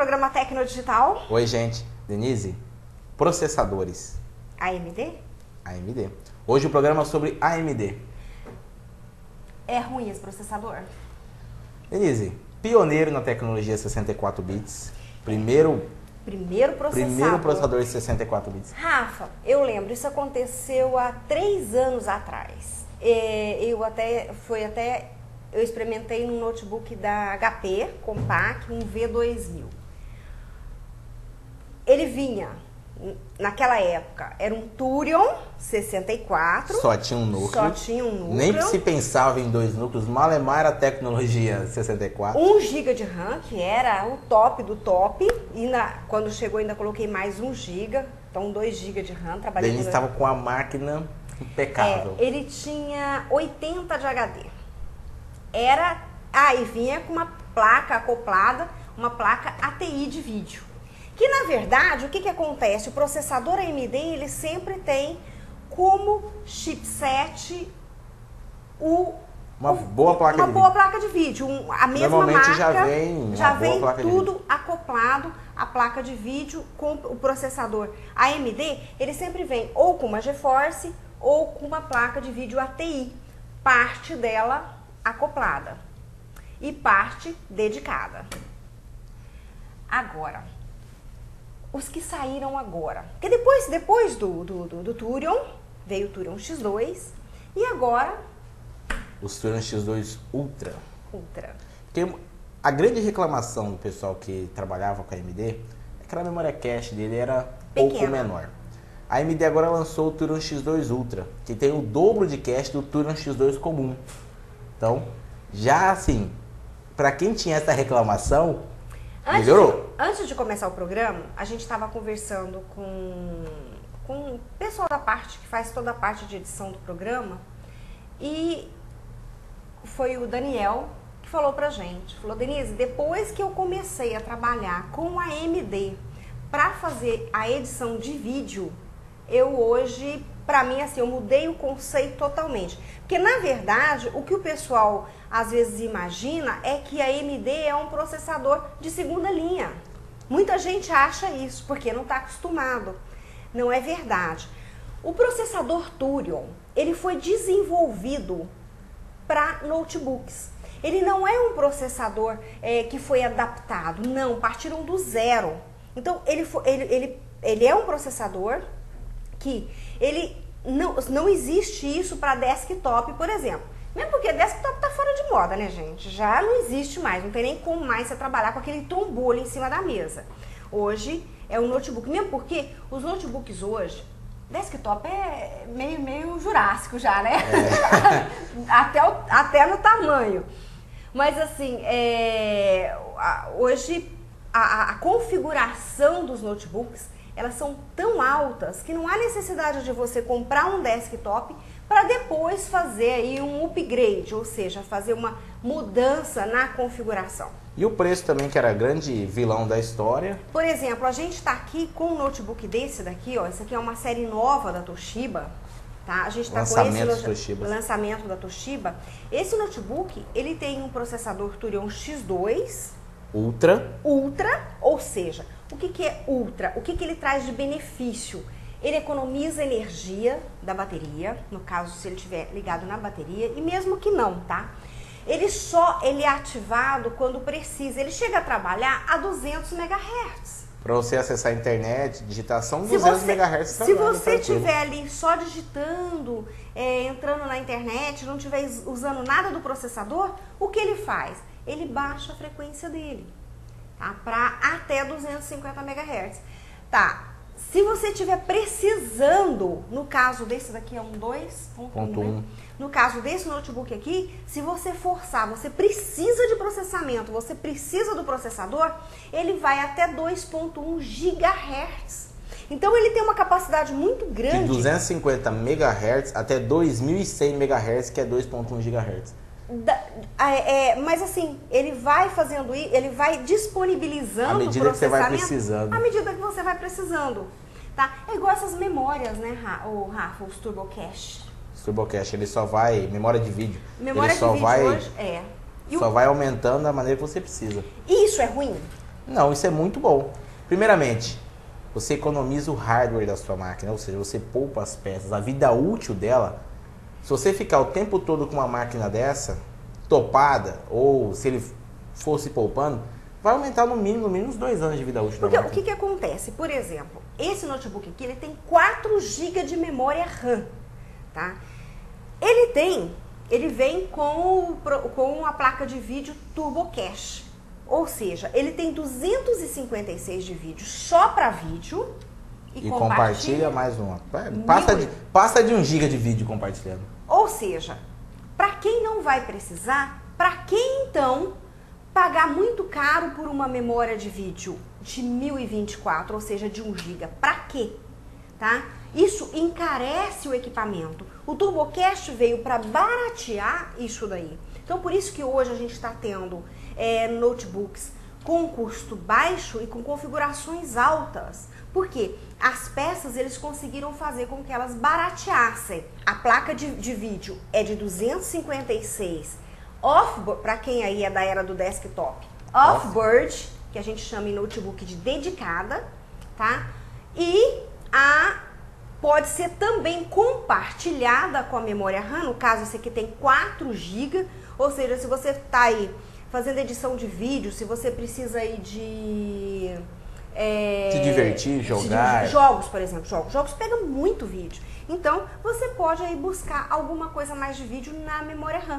programa Tecno Digital. Oi, gente. Denise, processadores. AMD? AMD. Hoje o programa é sobre AMD. É ruim esse processador? Denise, pioneiro na tecnologia 64 bits. Primeiro processador de 64 bits. Rafa, eu lembro, isso aconteceu há 3 anos atrás. Eu experimentei num notebook da HP, Compaq, um V2000. Ele vinha, naquela época, era um Turion 64. Só tinha um núcleo. Nem se pensava em 2 núcleos, malemar era a tecnologia 64. 1 GB de RAM, que era o top do top. E quando chegou ainda coloquei mais 1 GB, então 2 GB de RAM. Ele estava com a máquina impecável. Ele tinha 80 de HD. E vinha com uma placa acoplada, uma placa ATI de vídeo. Que na verdade, o que acontece? O processador AMD, ele sempre tem como chipset uma boa placa de vídeo. A mesma Normalmente marca já vem tudo acoplado, a placa de vídeo com o processador. A AMD, ele sempre vem ou com uma GeForce ou com uma placa de vídeo ATI, parte dela acoplada e parte dedicada. Agora, os que saíram agora, porque depois do Turion, veio o Turion X2 e agora os Turion X2 Ultra. Porque a grande reclamação do pessoal que trabalhava com a AMD é que a memória cache dele era pouco menor. A AMD agora lançou o Turion X2 Ultra, que tem o dobro de cache do Turion X2 comum. Então, já assim, para quem tinha essa reclamação, melhorou. Antes de começar o programa, a gente estava conversando com o pessoal da parte que faz toda a parte de edição do programa, e foi o Daniel que falou pra gente, falou: Denise, depois que eu comecei a trabalhar com a AMD para fazer a edição de vídeo, eu hoje, pra mim, assim, eu mudei o conceito totalmente. Porque, na verdade, o que o pessoal às vezes imagina é que a AMD é um processador de segunda linha. Muita gente acha isso, porque não está acostumado. Não é verdade. O processador Turion, ele foi desenvolvido para notebooks. Ele não é um processador que foi adaptado, não, partiram do zero. Então, ele é um processador que não existe isso para desktop, por exemplo. Mesmo porque desktop está fora de moda, né, gente? Já não existe mais, não tem nem como mais você trabalhar com aquele trombolho em cima da mesa. Hoje é um notebook, mesmo porque os notebooks hoje, desktop é meio jurássico já, né? Até no tamanho. Mas assim, hoje a configuração dos notebooks, elas são tão altas que não há necessidade de você comprar um desktop para depois fazer aí um upgrade, ou seja, fazer uma mudança na configuração. E o preço também, que era grande vilão da história. Por exemplo, a gente está aqui com um notebook desse daqui, ó, esse aqui é uma série nova da Toshiba, tá? A gente está com esse lançamento da Toshiba. Esse notebook, ele tem um processador Turion X2 Ultra, ou seja, o que é Ultra? O que ele traz de benefício? Ele economiza energia da bateria, no caso se ele estiver ligado na bateria, e mesmo que não, tá? Ele é ativado quando precisa, ele chega a trabalhar a 200 MHz. Para você acessar a internet, digitação, 200 MHz. Se você estiver ali só digitando, entrando na internet, não estiver usando nada do processador, o que ele faz? Ele baixa a frequência dele, tá? Para até 250 MHz. Tá, se você estiver precisando, no caso desse daqui é um 2.1, né? No caso desse notebook aqui, se você forçar, você precisa de processamento, você precisa do processador, ele vai até 2.1 GHz. Então ele tem uma capacidade muito grande. De 250 MHz até 2100 MHz, que é 2.1 GHz. Mas assim, ele vai fazendo isso, ele vai disponibilizando à medida que você vai precisando. À medida que você vai precisando, tá? É igual essas memórias, né, Rafa, os Turbo Cache. Os Turbo Cache, ele só vai, memória de vídeo. Memória de vídeo hoje, só vai aumentando da maneira que você precisa. E isso é ruim? Não, isso é muito bom. Primeiramente, você economiza o hardware da sua máquina, ou seja, você poupa as peças, a vida útil dela. Se você ficar o tempo todo com uma máquina dessa, topada, ou se ele fosse poupando, vai aumentar no mínimo uns 2 anos de vida útil da máquina. O que acontece? Por exemplo, esse notebook aqui, ele tem 4 GB de memória RAM, tá? Ele vem com a placa de vídeo Turbo Cache, ou seja, ele tem 256 de vídeo só para vídeo e compartilha mais uma. Passa de 1 GB de vídeo compartilhando. Ou seja, para quem não vai precisar, para quem então pagar muito caro por uma memória de vídeo de 1024, ou seja, de 1 GB? Para quê? Tá? Isso encarece o equipamento. O TurboCast veio para baratear isso daí. Então, por isso que hoje a gente está tendo notebooks com custo baixo e com configurações altas. Por quê? As peças eles conseguiram fazer com que elas barateassem. A placa de vídeo é de 256 para quem aí é da era do desktop, off-board, que a gente chama em notebook de dedicada, tá? E pode ser também compartilhada com a memória RAM, no caso esse aqui tem 4 GB, ou seja, se você está aí fazendo edição de vídeo, se você precisa aí se divertir, jogar. Jogos, por exemplo, jogos pegam muito vídeo. Então, você pode aí buscar alguma coisa mais de vídeo na memória RAM.